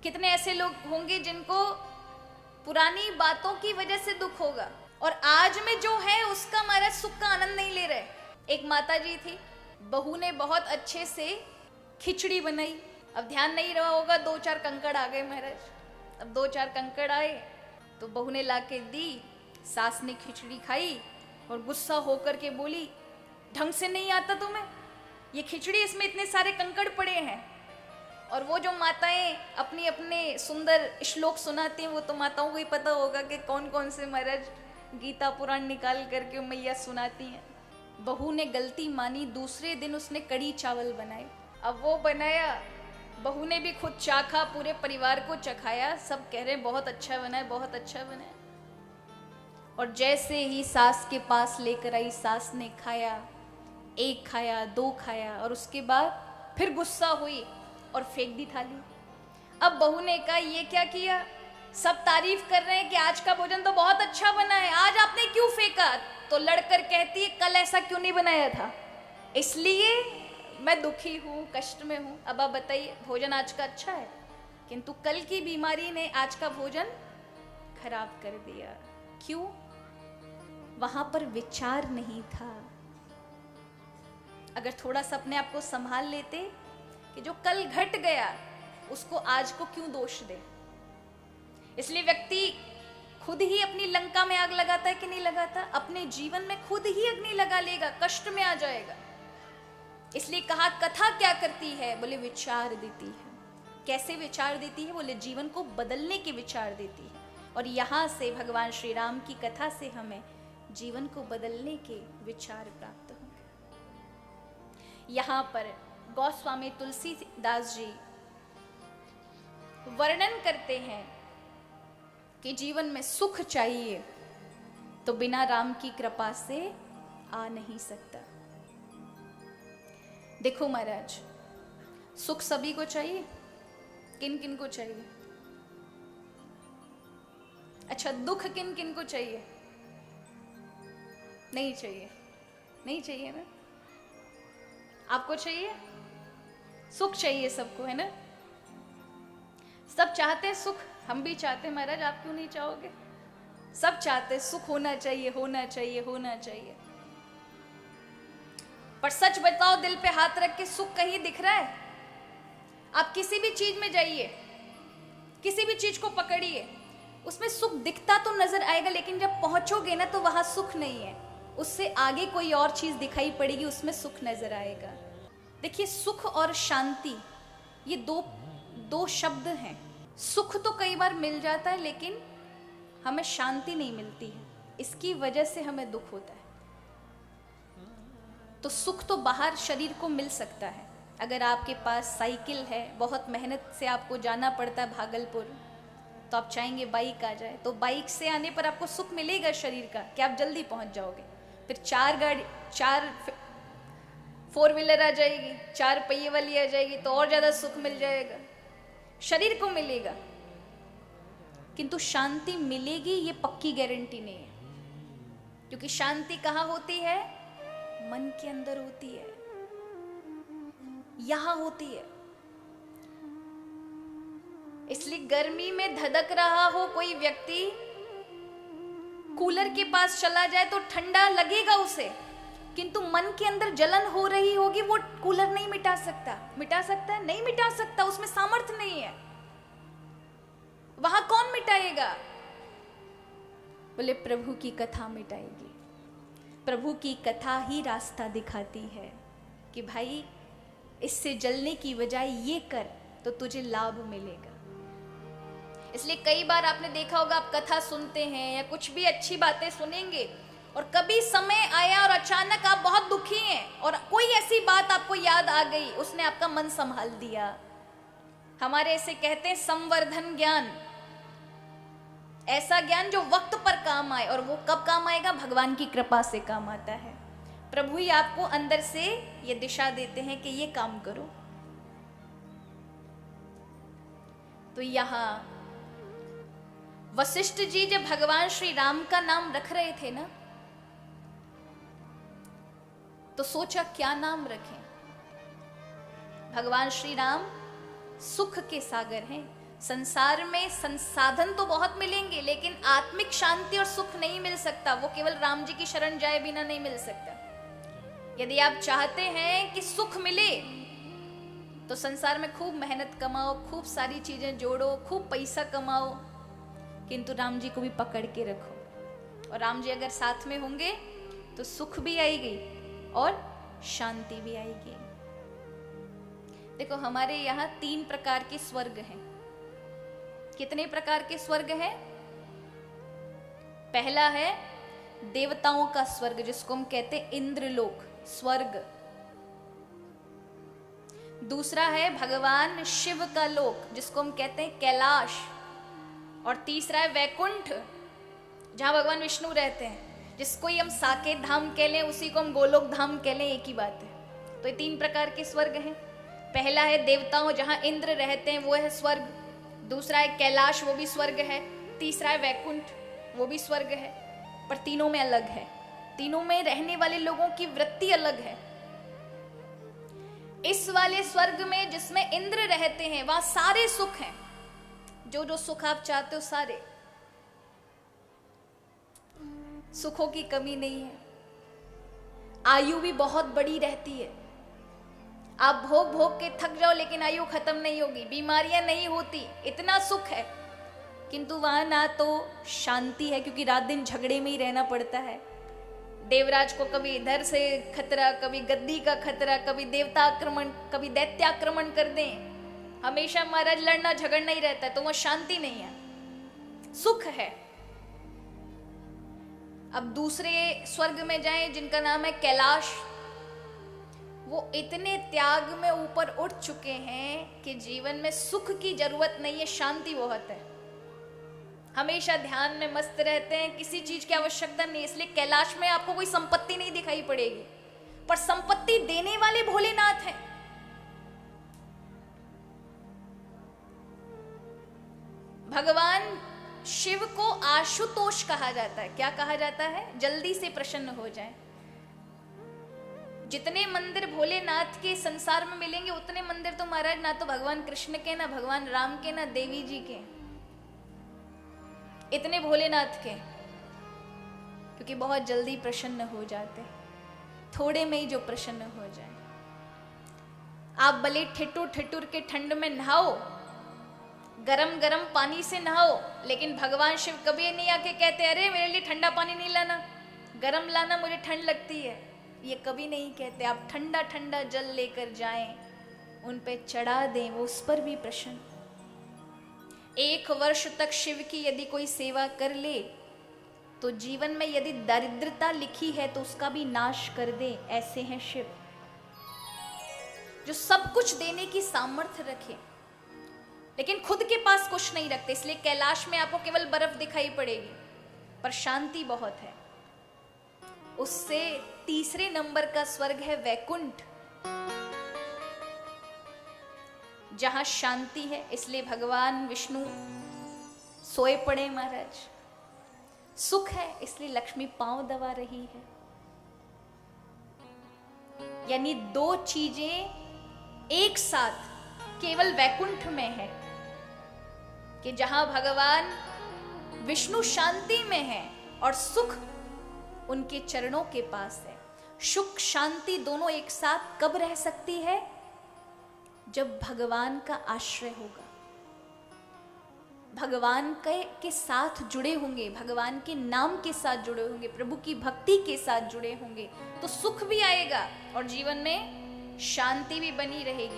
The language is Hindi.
कितने ऐसे लोग होंगे जिनको पुरानी बातों की वजह से दुख होगा और आज में जो है उसका महाराज सुख का आनंद नहीं ले रहे। एक माता जी थी, बहू ने बहुत अच्छे से खिचड़ी बनाई। अब ध्यान नहीं रहा होगा, 2-4 कंकड़ आ गए महाराज। अब 2-4 कंकड़ आए तो बहू ने लाके दी, सास ने खिचड़ी खाई और गुस्सा होकर के बोली, ढंग से नहीं आता तुम्हें, ये खिचड़ी इसमें इतने सारे कंकड़ पड़े हैं। और वो जो माताएं अपनी अपने सुंदर श्लोक सुनाती हैं, वो तो माताओं को ही पता होगा कि कौन कौन से महाराज गीता पुराण निकाल करके मैया सुनाती हैं। बहू ने गलती मानी, दूसरे दिन उसने कड़ी चावल बनाए। अब वो बनाया, बहू ने भी खुद चाखा, पूरे परिवार को चखाया, सब कह रहे हैं बहुत अच्छा बना है, बहुत अच्छा बना है। और जैसे ही सास के पास लेकर आई, सास ने खाया, 1 खाया, 2 खाया और उसके बाद फिर गुस्सा हुई और फेंक दी थाली। अब बहू ने कहा ये क्या किया, सब तारीफ कर रहे हैं कि आज का भोजन तो बहुत अच्छा बना है, आज आपने क्यों फेंका? तो लड़कर कहती है कल ऐसा क्यों नहीं बनाया था, इसलिए मैं दुखी हूँ, कष्ट में हूँ। अब आप बताइए, भोजन आज का अच्छा है किंतु कल की बीमारी ने आज का भोजन खराब कर दिया। क्यों? वहां पर विचार नहीं था। अगर थोड़ा सा अपने आप को संभाल लेते कि जो कल घट गया उसको आज को क्यों दोष दे। इसलिए व्यक्ति खुद ही अपनी लंका में आग लगाता है कि नहीं लगाता? अपने जीवन में खुद ही अग्नि लगा लेगा, कष्ट में आ जाएगा। इसलिए कहा कथा क्या करती है? बोले विचार देती है। कैसे विचार देती है? बोले जीवन को बदलने के विचार देती है। और यहां से भगवान श्री राम की कथा से हमें जीवन को बदलने के विचार प्राप्त होंगे। यहां पर गोस्वामी तुलसीदास जी वर्णन करते हैं कि जीवन में सुख चाहिए तो बिना राम की कृपा से आ नहीं सकता। देखो महाराज, सुख सभी को चाहिए, किन किन को चाहिए? अच्छा, दुख किन किन को चाहिए? नहीं चाहिए, नहीं चाहिए ना? आपको चाहिए? सुख चाहिए सबको, है ना? सब चाहते हैं सुख, हम भी चाहते हैं महाराज, आप क्यों नहीं चाहोगे? सब चाहते हैं सुख होना चाहिए, होना चाहिए, होना चाहिए। पर सच बताओ, दिल पे हाथ रख के सुख कहीं दिख रहा है? आप किसी भी चीज में जाइए, किसी भी चीज को पकड़िए, उसमें सुख दिखता तो नजर आएगा, लेकिन जब पहुंचोगे ना तो वहां सुख नहीं है, उससे आगे कोई और चीज दिखाई पड़ेगी, उसमें सुख नजर आएगा। देखिए, सुख और शांति ये दो शब्द हैं। सुख तो कई बार मिल जाता है लेकिन हमें शांति नहीं मिलती है, इसकी वजह से हमें दुख होता है। तो सुख तो बाहर शरीर को मिल सकता है। अगर आपके पास साइकिल है, बहुत मेहनत से आपको जाना पड़ता है भागलपुर, तो आप चाहेंगे बाइक आ जाए, तो बाइक से आने पर आपको सुख मिलेगा शरीर का कि आप जल्दी पहुंच जाओगे। फिर 4 4 व्हीलर आ जाएगी, 4 पहिए वाली आ जाएगी तो और ज्यादा सुख मिल जाएगा, शरीर को मिलेगा। किंतु शांति मिलेगी ये पक्की गारंटी नहीं है, क्योंकि शांति कहाँ होती है? मन के अंदर होती है, यहां होती है। इसलिए गर्मी में धधक रहा हो कोई व्यक्ति, कूलर के पास चला जाए तो ठंडा लगेगा उसे, किंतु मन के अंदर जलन हो रही होगी, वो कूलर नहीं मिटा सकता। मिटा सकता है? नहीं मिटा सकता, उसमें सामर्थ्य नहीं है। वहां कौन मिटाएगा? बोले प्रभु की कथा मिटाएगी। प्रभु की कथा ही रास्ता दिखाती है कि भाई इससे जलने की बजाय ये कर तो तुझे लाभ मिलेगा। इसलिए कई बार आपने देखा होगा, आप कथा सुनते हैं या कुछ भी अच्छी बातें सुनेंगे और कभी समय आया और अचानक आप बहुत दुखी हैं और कोई ऐसी बात आपको याद आ गई, उसने आपका मन संभाल दिया। हमारे ऐसे कहते हैं संवर्धन ज्ञान, ऐसा ज्ञान जो वक्त पर काम आए। और वो कब काम आएगा? भगवान की कृपा से काम आता है। प्रभु ही आपको अंदर से ये दिशा देते हैं कि ये काम करो। तो यहां वशिष्ठ जी जब भगवान श्री राम का नाम रख रहे थे ना, तो सोचा क्या नाम रखें। भगवान श्री राम सुख के सागर हैं, संसार में संसाधन तो बहुत मिलेंगे, लेकिन आत्मिक शांति और सुख नहीं मिल सकता। वो केवल राम जी की शरण जाए बिना नहीं मिल सकता। यदि आप चाहते हैं कि सुख मिले तो संसार में खूब मेहनत कमाओ, खूब सारी चीजें जोड़ो, खूब पैसा कमाओ, किंतु राम जी को भी पकड़ के रखो। और राम जी अगर साथ में होंगे तो सुख भी आएगी और शांति भी आएगी। देखो, हमारे यहाँ 3 प्रकार के स्वर्ग हैं। कितने प्रकार के स्वर्ग हैं? पहला है देवताओं का स्वर्ग, जिसको हम कहते हैं इंद्रलोक स्वर्ग। दूसरा है भगवान शिव का लोक, जिसको हम कहते हैं कैलाश। और तीसरा है वैकुंठ, जहां भगवान विष्णु रहते हैं, जिसको ही हम साकेत धाम कह लें, उसी को हम गोलोक धाम कह लें, एक ही बात है। तो ये 3 प्रकार के स्वर्ग हैं। पहला है देवताओं, जहां इंद्र रहते हैं, वो है स्वर्ग। दूसरा है कैलाश, वो भी स्वर्ग है। तीसरा है वैकुंठ, वो भी स्वर्ग है। पर तीनों में अलग है, तीनों में रहने वाले लोगों की वृत्ति अलग है। इस वाले स्वर्ग में जिसमें इंद्र रहते हैं, वहां सारे सुख हैं, जो जो सुख आप चाहते हो सारे सुखों की कमी नहीं है। आयु भी बहुत बड़ी रहती है। आप भोग भोग के थक जाओ, लेकिन आयु खत्म नहीं होगी, बीमारियां नहीं होती, इतना सुख है। किंतु वहां ना तो शांति है, क्योंकि रात दिन झगड़े में ही रहना पड़ता है। देवराज को कभी इधर से खतरा, कभी गद्दी का खतरा, कभी देवता आक्रमण, कभी दैत्य आक्रमण कर दें। हमेशा महाराज लड़ना झगड़ना ही रहता है, तो वह शांति नहीं है, सुख है। अब दूसरे स्वर्ग में जाएं, जिनका नाम है कैलाश। वो इतने त्याग में ऊपर उठ चुके हैं कि जीवन में सुख की जरूरत नहीं है, शांति बहुत है। हमेशा ध्यान में मस्त रहते हैं, किसी चीज की आवश्यकता नहीं। इसलिए कैलाश में आपको कोई संपत्ति नहीं दिखाई पड़ेगी, पर संपत्ति देने वाले भोलेनाथ हैं। भगवान शिव को आशुतोष कहा जाता है। क्या कहा जाता है? जल्दी से प्रसन्न हो जाए। जितने मंदिर भोलेनाथ के संसार में मिलेंगे, उतने मंदिर तो महाराज ना तो भगवान कृष्ण के, ना भगवान राम के, ना देवी जी के, इतने भोलेनाथ के, क्योंकि बहुत जल्दी प्रसन्न हो जाते, थोड़े में ही जो प्रसन्न हो जाए। आप भले ठिठुर ठिठुर के ठंड में नहाओ, गरम गरम पानी से नहाओ, लेकिन भगवान शिव कभी नहीं आके कहते अरे मेरे लिए ठंडा पानी नहीं लाना, गरम लाना, मुझे ठंड लगती है। ये कभी नहीं कहते। आप ठंडा ठंडा जल लेकर जाएं, उन पे चढ़ा दें, वो उस पर भी प्रसन्न। 1 वर्ष तक शिव की यदि कोई सेवा कर ले, तो जीवन में यदि दरिद्रता लिखी है तो उसका भी नाश कर दे। ऐसे हैं शिव, जो सब कुछ देने की सामर्थ्य रखे, लेकिन खुद के पास कुछ नहीं रखते। इसलिए कैलाश में आपको केवल बर्फ दिखाई पड़ेगी, पर शांति बहुत है। उससे तीसरे नंबर का स्वर्ग है वैकुंठ, जहां शांति है। इसलिए भगवान विष्णु सोए पड़े महाराज। सुख है, इसलिए लक्ष्मी पांव दबा रही है। यानी 2 चीजें एक साथ केवल वैकुंठ में है, कि जहां भगवान विष्णु शांति में है और सुख उनके चरणों के पास है। सुख शांति दोनों एक साथ कब रह सकती है? जब भगवान का आश्रय होगा, भगवान के साथ जुड़े होंगे, भगवान के नाम के साथ जुड़े होंगे, प्रभु की भक्ति के साथ जुड़े होंगे, तो सुख भी आएगा और जीवन में शांति भी बनी रहेगी।